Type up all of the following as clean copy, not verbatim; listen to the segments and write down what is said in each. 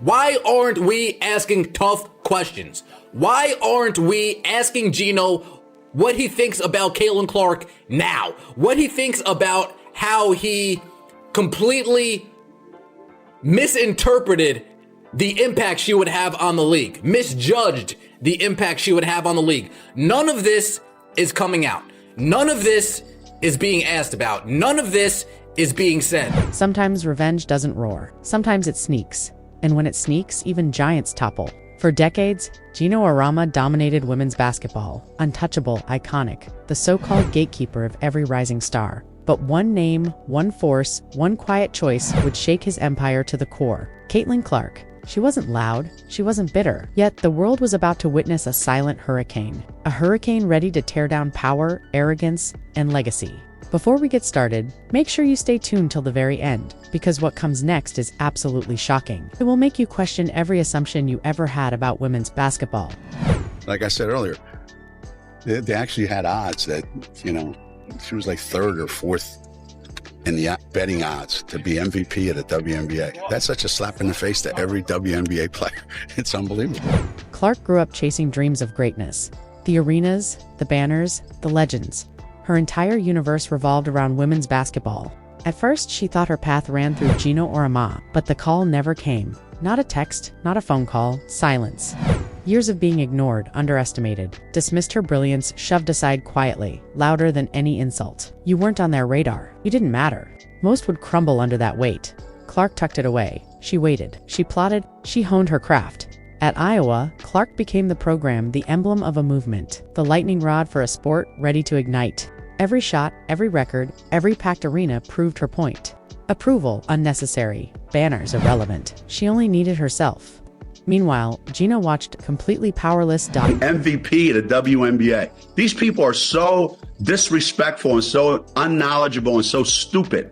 Why aren't we asking tough questions? Why aren't we asking Gino what he thinks about Caitlin Clark now? What he thinks about how he completely misinterpreted the impact she would have on the league, misjudged the impact she would have on the league. None of this is coming out. None of this is being asked about. None of this is being said. Sometimes revenge doesn't roar. Sometimes it sneaks. And when it sneaks, even giants topple. For decades, Gino Arama dominated women's basketball, untouchable, iconic, the so-called gatekeeper of every rising star. But one name, one force, one quiet choice would shake his empire to the core. Caitlin Clark. She wasn't loud, she wasn't bitter, yet the world was about to witness a silent hurricane. A hurricane ready to tear down power, arrogance, and legacy. Before we get started, make sure you stay tuned till the very end, because what comes next is absolutely shocking. It will make you question every assumption you ever had about women's basketball. Like I said earlier, they actually had odds that, she was like third or fourth in the betting odds to be MVP of the WNBA. That's such a slap in the face to every WNBA player. It's unbelievable. Clark grew up chasing dreams of greatness. The arenas, the banners, the legends. Her entire universe revolved around women's basketball. At first, she thought her path ran through Gino Arama, but the call never came. Not a text, not a phone call, silence. Years of being ignored, underestimated, dismissed her brilliance, shoved aside quietly, louder than any insult. You weren't on their radar. You didn't matter. Most would crumble under that weight. Clark tucked it away. She waited. She plotted. She honed her craft. At Iowa, Clark became the program, the emblem of a movement, the lightning rod for a sport ready to ignite. Every shot, every record, every packed arena proved her point. Approval, unnecessary. Banners, irrelevant. She only needed herself. Meanwhile, Gino watched completely powerless. MVP of the WNBA. These people are so disrespectful and so unknowledgeable and so stupid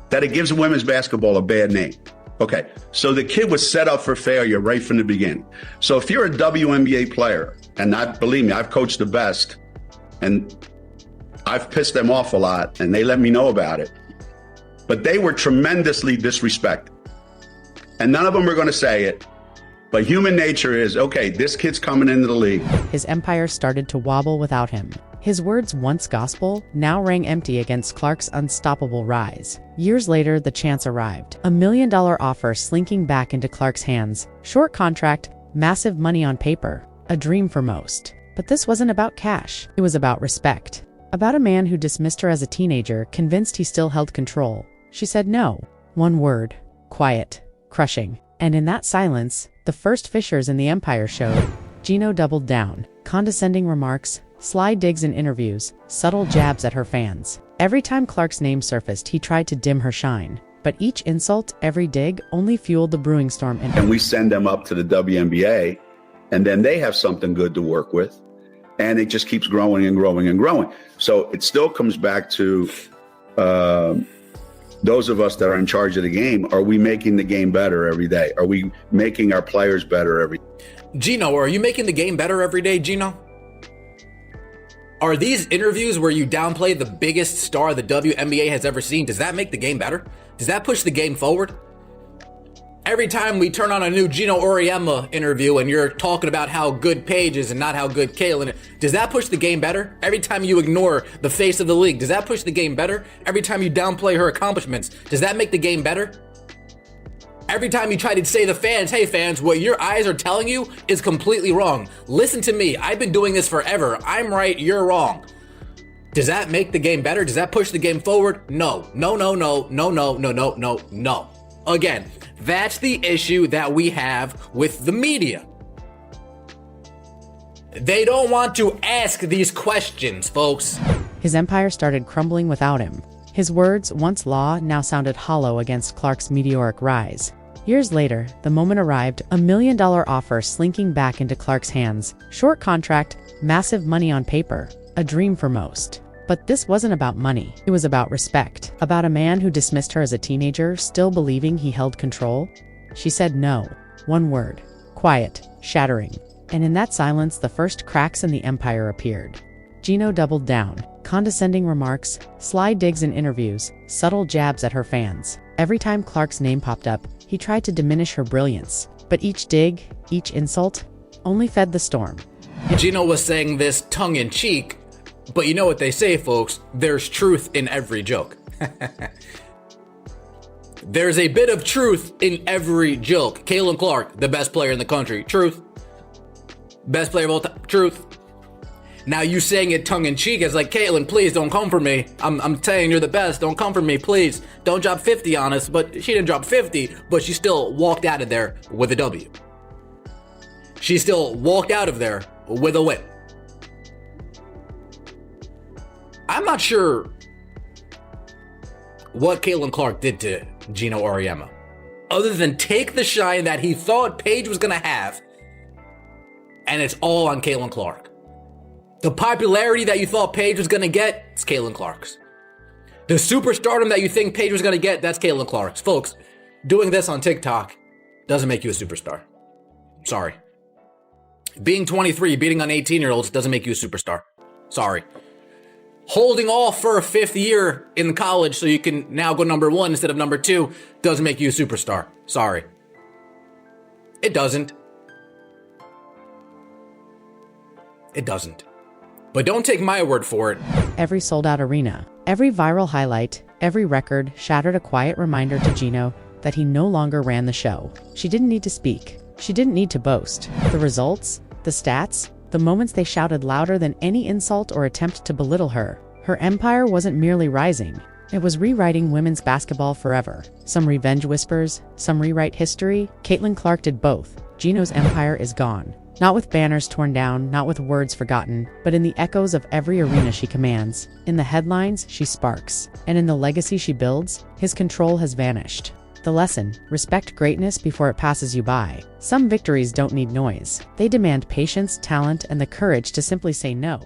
that it gives women's basketball a bad name. Okay, so the kid was set up for failure right from the beginning. So if you're a WNBA player, and believe me, I've coached the best, and I've pissed them off a lot, and they let me know about it. But they were tremendously disrespected. And none of them are going to say it. But human nature is, okay, this kid's coming into the league. His empire started to wobble without him. His words, once gospel, now rang empty against Clark's unstoppable rise. Years later, the chance arrived. $1 million offer slinking back into Clark's hands. Short contract, massive money on paper. A dream for most. But this wasn't about cash. It was about respect. About a man who dismissed her as a teenager, convinced he still held control. She said no. One word. Quiet. Crushing. And in that silence, the first fissures in the empire showed. Gino doubled down. Condescending remarks, sly digs in interviews, subtle jabs at her fans. Every time Clark's name surfaced, he tried to dim her shine. But each insult, every dig, only fueled the brewing storm. And we send them up to the WNBA, and then they have something good to work with. And it just keeps growing and growing and growing. So it still comes back to those of us that are in charge of the game. Are we making the game better every day? Are we making our players better every day? Gino, are you making the game better every day, Gino? Are these interviews where you downplay the biggest star the WNBA has ever seen, does that make the game better? Does that push the game forward? Every time we turn on a new Gino Auriemma interview and you're talking about how good Paige is and not how good Caitlin is, does that push the game better? Every time you ignore the face of the league, does that push the game better? Every time you downplay her accomplishments, does that make the game better? Every time you try to say to the fans, hey fans, what your eyes are telling you is completely wrong. Listen to me, I've been doing this forever. I'm right, you're wrong. Does that make the game better? Does that push the game forward? No. No, no, no, no, no, no, no, no, no. Again, that's the issue that we have with the media. They don't want to ask these questions, folks. His empire started crumbling without him. His words, once law, now sounded hollow against Clark's meteoric rise. Years later, the moment arrived, $1 million offer slinking back into Clark's hands. Short contract, massive money on paper. A dream for most. But this wasn't about money. It was about respect. About a man who dismissed her as a teenager, still believing he held control. She said no. One word. Quiet. Shattering. And in that silence, the first cracks in the empire appeared. Gino doubled down. Condescending remarks, sly digs in interviews, subtle jabs at her fans. Every time Clark's name popped up, He tried to diminish her brilliance, but each dig, each insult, only fed the storm. Gino was saying this tongue-in-cheek, but you know what they say, folks, there's truth in every joke. There's a bit of truth in every joke. Caitlin Clark, the best player in the country, truth. Best player of all time, truth. Now you saying it tongue-in-cheek as like, Caitlin, please don't come for me. I'm saying you're the best, don't come for me, please. Don't drop 50 on us, but she didn't drop 50, but she still walked out of there with a W. She still walked out of there with a win. I'm not sure what Caitlin Clark did to Gino Auriemma, other than take the shine that he thought Paige was going to have, and it's all on Caitlin Clark. The popularity that you thought Paige was going to get, it's Caitlin Clark's. The superstardom that you think Paige was going to get, that's Caitlin Clark's. Folks, doing this on TikTok doesn't make you a superstar. Sorry. Being 23, beating on 18-year-olds doesn't make you a superstar. Sorry. Holding off for a 5th year in college so you can now go number 1 instead of number 2 doesn't make you a superstar. Sorry. It doesn't. It doesn't. But don't take my word for it. Every sold-out arena, every viral highlight, every record shattered a quiet reminder to Gino that he no longer ran the show. She didn't need to speak. She didn't need to boast. The results, the stats, the moments they shouted louder than any insult or attempt to belittle her. Her empire wasn't merely rising. It was rewriting women's basketball forever. Some revenge whispers, some rewrite history. Caitlin Clark did both. Gino's empire is gone. Not with banners torn down, not with words forgotten, but in the echoes of every arena she commands. In the headlines she sparks, and in the legacy she builds, his control has vanished. The lesson: respect greatness before it passes you by. Some victories don't need noise. They demand patience, talent, and the courage to simply say no.